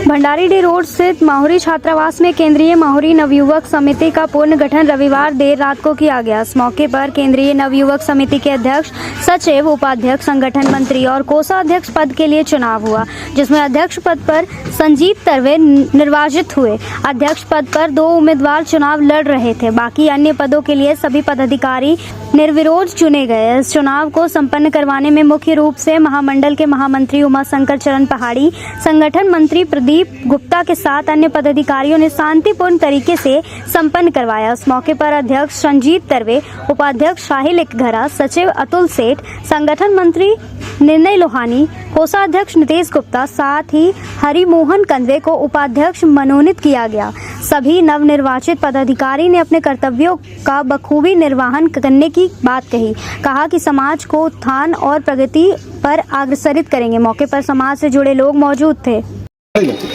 Bhandaridih road स्थित माहुरी छात्रावास में केंद्रीय माहुरी नवयुवक समिति का पुनर्गठन रविवार देर रात को किया गया। इस मौके पर केंद्रीय नवयुवक समिति के अध्यक्ष, सचिव, उपाध्यक्ष, संगठन मंत्री और कोषाध्यक्ष पद के लिए चुनाव हुआ, जिसमें अध्यक्ष पद पर संजीत तरवे निर्वाचित हुए। अध्यक्ष पद पर 2 उम्मीदवार चुनाव लड़ रहे थे। बाकी अन्य पदों के लिए सभी पदाधिकारी निर्विरोध चुने गए। इस चुनाव को संपन्न करवाने में मुख्य रूप से महामंडल के महामंत्री उमाशंकर चरण पहाड़ी, संगठन मंत्री प्रदीप गुप्ता के साथ अन्य पदाधिकारियों ने शांतिपूर्ण तरीके से संपन्न करवाया। इस मौके पर अध्यक्ष संजीत तरवे, उपाध्यक्ष साहिल एकघरा, सचिव अतुल सेठ, संगठन मंत्री निर्णय लोहानी, कोषाध्यक्ष नितेश गुप्ता, साथ ही हरिमोहन कंदवे को उपाध्यक्ष मनोनीत किया गया। सभी नवनिर्वाचित पदाधिकारी ने अपने कर्तव्यों का बखूबी निर्वहन करने की बात कही। कहा कि समाज को उत्थान और प्रगति पर अग्रसरित करेंगे। मौके पर समाज से जुड़े लोग मौजूद थे।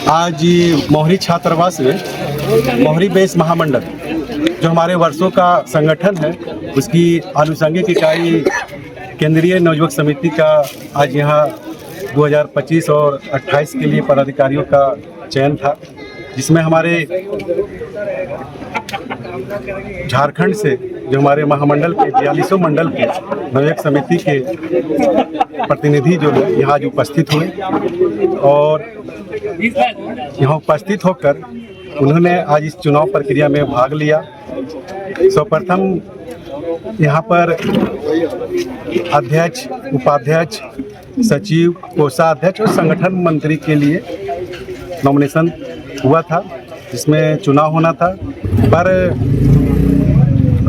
आज मोहरी छात्रावास में मोहरी बेस महामंडल जो हमारे वर्षों का संगठन है, उसकी आनुषंगिक इकाई केंद्रीय नवयुवक समिति का आज यहाँ 2025 और 28 के लिए पदाधिकारियों का चयन था, जिसमें हमारे झारखंड से जो हमारे महामंडल के 42 मंडल के नवयुवक समिति के प्रतिनिधि जो यहाँ आज उपस्थित हुए और यहाँ उपस्थित होकर उन्होंने आज इस चुनाव प्रक्रिया में भाग लिया। सर्वप्रथम यहाँ पर अध्यक्ष, उपाध्यक्ष, सचिव, कोषाध्यक्ष और संगठन मंत्री के लिए नॉमिनेशन हुआ था, जिसमें चुनाव होना था। पर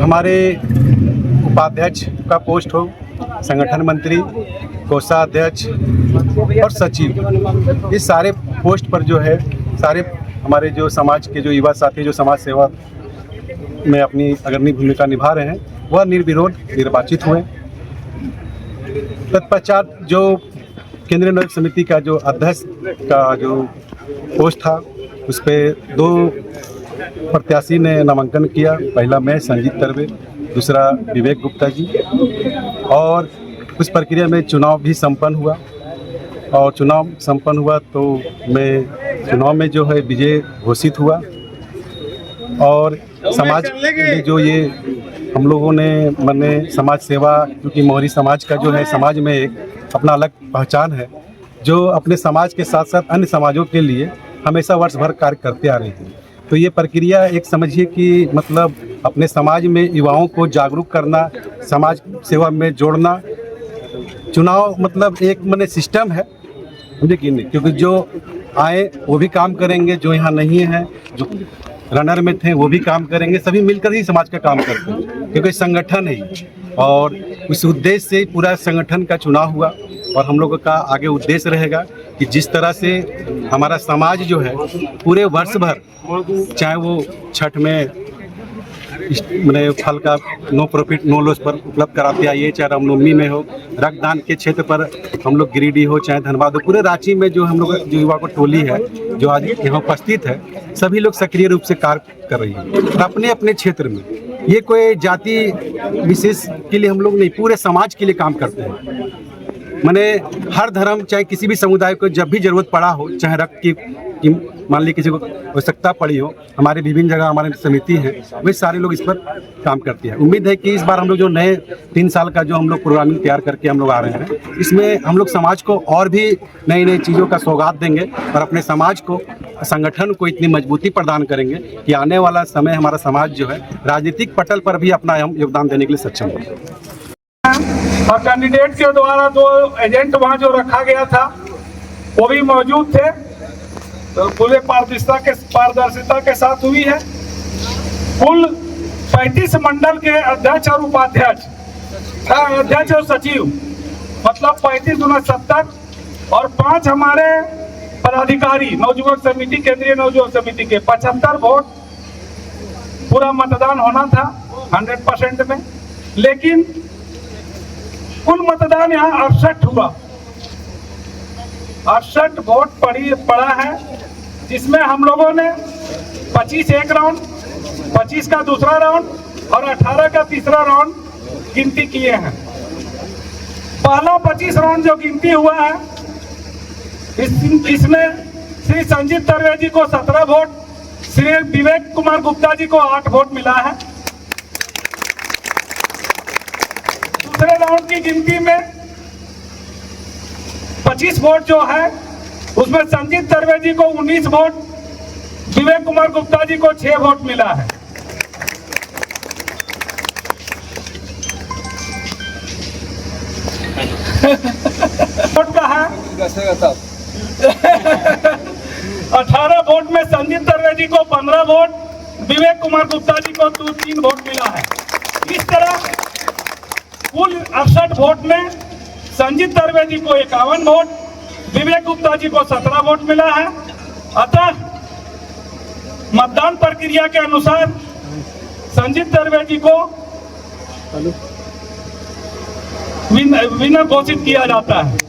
हमारे उपाध्यक्ष का पोस्ट हो, संगठन मंत्री, कोषाध्यक्ष और सचिव, ये सारे पोस्ट पर जो है सारे हमारे जो समाज के जो युवा साथी जो समाज सेवा में अपनी अग्रणी भूमिका निभा रहे हैं, वह निर्विरोध निर्वाचित हुए। तत्पश्चात जो केंद्रीय नवयुवक समिति का जो अध्यक्ष का जो पोस्ट था, उस पर 2 प्रत्याशी ने नामांकन किया। पहला मैं संजीत तरवे, दूसरा विवेक गुप्ता जी। और उस प्रक्रिया में चुनाव भी संपन्न हुआ और चुनाव संपन्न हुआ तो मैं चुनाव में जो है विजय घोषित हुआ। और समाज में जो ये हम लोगों ने मैंने समाज सेवा, क्योंकि मोहरी समाज का जो है समाज में एक अपना अलग पहचान है, जो अपने समाज के साथ साथ अन्य समाजों के लिए हमेशा वर्ष भर कार्य करते आ रहे हैं। तो ये प्रक्रिया एक समझिए कि मतलब अपने समाज में युवाओं को जागरूक करना, समाज सेवा में जोड़ना। चुनाव मतलब एक मैंने सिस्टम है, मुझे कि नहीं, क्योंकि जो आए वो भी काम करेंगे, जो यहाँ नहीं है, जो रनर में थे वो भी काम करेंगे, सभी मिलकर ही समाज का काम करते हैं, क्योंकि संगठन है। और उस उद्देश्य से पूरा संगठन का चुनाव हुआ और हम लोगों का आगे उद्देश्य रहेगा कि जिस तरह से हमारा समाज जो है पूरे वर्ष भर, चाहे वो छठ में मैंने फल का नो प्रॉफिट नो लॉस पर उपलब्ध कराते आइए, चाहे रामनवमी में हो, रक्तदान के क्षेत्र पर हम लोग गिरिडीह हो चाहे धनबाद हो, पूरे रांची में जो हम लोग जो युवा को टोली है जो आज यहाँ उपस्थित है, सभी लोग सक्रिय रूप से कार्य कर रही है और अपने अपने क्षेत्र में। ये कोई जाति विशेष के लिए हम लोग नहीं, पूरे समाज के लिए काम करते हैं। मैंने हर धर्म, चाहे किसी भी समुदाय को जब भी जरूरत पड़ा हो, चाहे रक्त की मान ली किसी को आवश्यकता पड़ी हो, हमारे विभिन्न जगह हमारे समिति है, वे सारे लोग इस पर काम करते हैं। उम्मीद है कि इस बार हम लोग जो नए 3 साल का जो हम लोग प्रोग्रामिंग तैयार करके हम लोग आ रहे हैं, इसमें हम लोग समाज को और भी नई नई चीज़ों का सौगात देंगे और अपने समाज को, संगठन को इतनी मजबूती प्रदान करेंगे कि आने वाला समय हमारा समाज जो है राजनीतिक पटल पर भी अपना योगदान देने के लिए सक्षम हो। और कैंडिडेट के द्वारा 2 एजेंट वहाँ जो रखा गया था वो भी मौजूद थे, तो पूरे पारदर्शिता के साथ हुई है। कुल 35 मंडल के अध्यक्ष और उपाध्यक्ष, अध्यक्ष और सचिव, मतलब 35 × 70 और 5 हमारे पदाधिकारी नवयुवक समिति, केंद्रीय नवयुवक समिति के 75 वोट। पूरा मतदान होना था 100% में, लेकिन कुल मतदान यहाँ 68 हुआ। 68 वोट पड़ा है, जिसमें हम लोगों ने 25 एक राउंड, 25 का दूसरा राउंड और 18 का तीसरा राउंड गिनती किए हैं। पहला 25 राउंड जो गिनती हुआ है, इसमें श्री संजीत तरवे जी को 17 वोट, श्री विवेक कुमार गुप्ता जी को 8 वोट मिला है। दूसरे राउंड की गिनती में 25 वोट जो है उसमें संजीत तरवे जी को 19 वोट, विवेक कुमार गुप्ता जी को 6 वोट मिला है। वोट का है 18 वोट में संजीत तरवे जी को 15 वोट, विवेक कुमार गुप्ता जी को 3 वोट मिला है। इस तरह कुल 68 वोट में संजीत तरवे जी को 51 वोट, विवेक गुप्ता जी को 17 वोट मिला है। अतः मतदान प्रक्रिया के अनुसार संजीत तरवे जी को विनर घोषित किया जाता है।